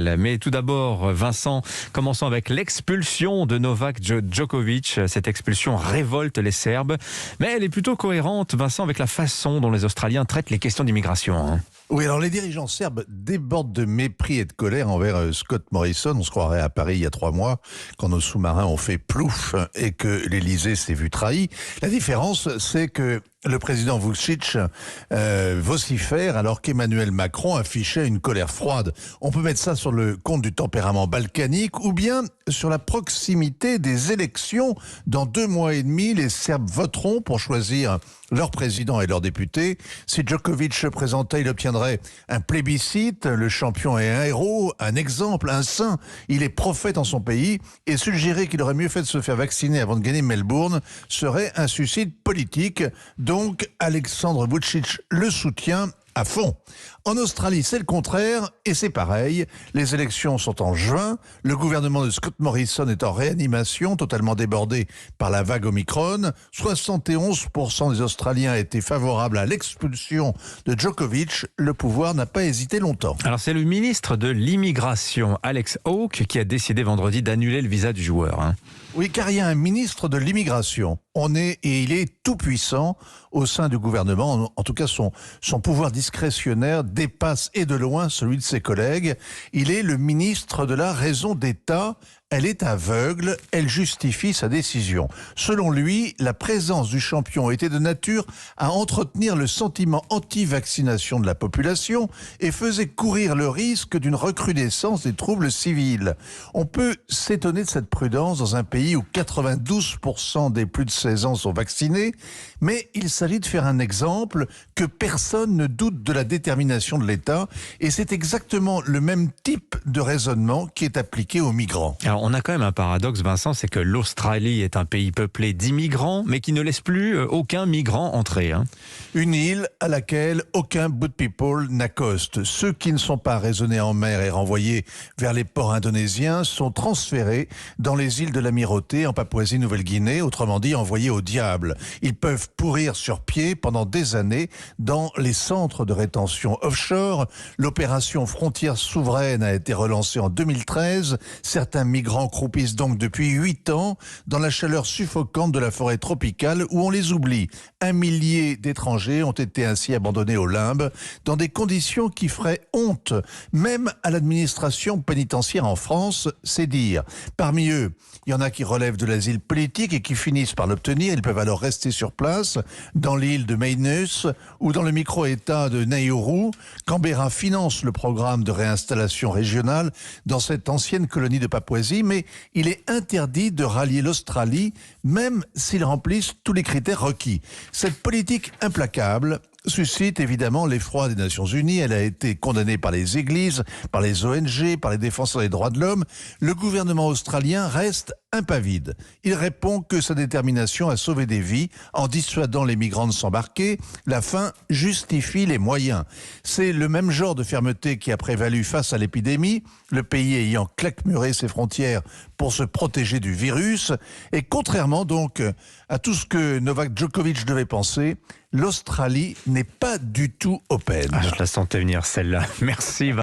Israël. Mais tout d'abord, Vincent, commençons avec l'expulsion de Novak Djokovic. Cette expulsion révolte les Serbes, mais elle est plutôt cohérente, Vincent, avec la façon dont les Australiens traitent les questions d'immigration. Oui, alors les dirigeants serbes débordent de mépris et de colère envers Scott Morrison. On se croirait à Paris il y a 3 mois, quand nos sous-marins ont fait plouf et que l'Élysée s'est vu trahi. La différence, c'est que le président Vučić vocifère alors qu'Emmanuel Macron affichait une colère froide. On peut mettre ça sur le compte du tempérament balkanique ou bien sur la proximité des élections. Dans 2 mois et demi, les Serbes voteront pour choisir leur président et leurs députés. Si Djokovic se présentait, il obtiendrait un plébiscite. Le champion est un héros, un exemple, un saint. Il est prophète en son pays et suggérer qu'il aurait mieux fait de se faire vacciner avant de gagner Melbourne serait un suicide politique. Donc, Alexandre Vučić le soutient à fond. En Australie, c'est le contraire et c'est pareil. Les élections sont en juin. Le gouvernement de Scott Morrison est en réanimation, totalement débordé par la vague Omicron. 71% des Australiens étaient favorables à l'expulsion de Djokovic. Le pouvoir n'a pas hésité longtemps. Alors c'est le ministre de l'immigration, Alex Hawke, qui a décidé vendredi d'annuler le visa du joueur. Oui, car il y a un ministre de l'immigration. Il est tout puissant au sein du gouvernement. En tout cas, son pouvoir discrétionnaire dépasse et de loin celui de ses collègues. Il est le ministre de la raison d'État. Elle est aveugle, elle justifie sa décision. Selon lui, la présence du champion était de nature à entretenir le sentiment anti-vaccination de la population et faisait courir le risque d'une recrudescence des troubles civils. On peut s'étonner de cette prudence dans un pays où 92% des plus de 16 ans sont vaccinés, mais il s'agit de faire un exemple que personne ne doute de la détermination de l'État et c'est exactement le même type de raisonnement qui est appliqué aux migrants. Alors, on a quand même un paradoxe, Vincent, c'est que l'Australie est un pays peuplé d'immigrants, mais qui ne laisse plus aucun migrant entrer. Une île à laquelle aucun boat people n'accoste. Ceux qui ne sont pas raisonnés en mer et renvoyés vers les ports indonésiens sont transférés dans les îles de l'Amirauté en Papouasie-Nouvelle-Guinée, autrement dit envoyés au diable. Ils peuvent pourrir sur pied pendant des années dans les centres de rétention offshore. L'opération Frontières souveraines a été relancée en 2013. Certains migrants croupissent donc depuis 8 ans dans la chaleur suffocante de la forêt tropicale où on les oublie. 1 millier d'étrangers ont été ainsi abandonnés au limbe dans des conditions qui feraient honte, même à l'administration pénitentiaire en France, c'est dire. Parmi eux, il y en a qui relèvent de l'asile politique et qui finissent par l'obtenir. Ils peuvent alors rester sur place dans l'île de Mainus ou dans le micro-État de Nauru. Canberra finance le programme de réinstallation régionale dans cette ancienne colonie de Papouasie, mais il est interdit de rallier l'Australie, même s'ils remplissent tous les critères requis. Cette politique implacable suscite évidemment l'effroi des Nations Unies. Elle a été condamnée par les églises, par les ONG, par les défenseurs des droits de l'homme. Le gouvernement australien reste impavide. Il répond que sa détermination à sauver des vies en dissuadant les migrants de s'embarquer, la fin justifie les moyens. C'est le même genre de fermeté qui a prévalu face à l'épidémie, le pays ayant claquemuré ses frontières pour se protéger du virus. Et contrairement donc à tout ce que Novak Djokovic devait penser, l'Australie n'est pas du tout open. Je la sentais venir celle-là. Merci.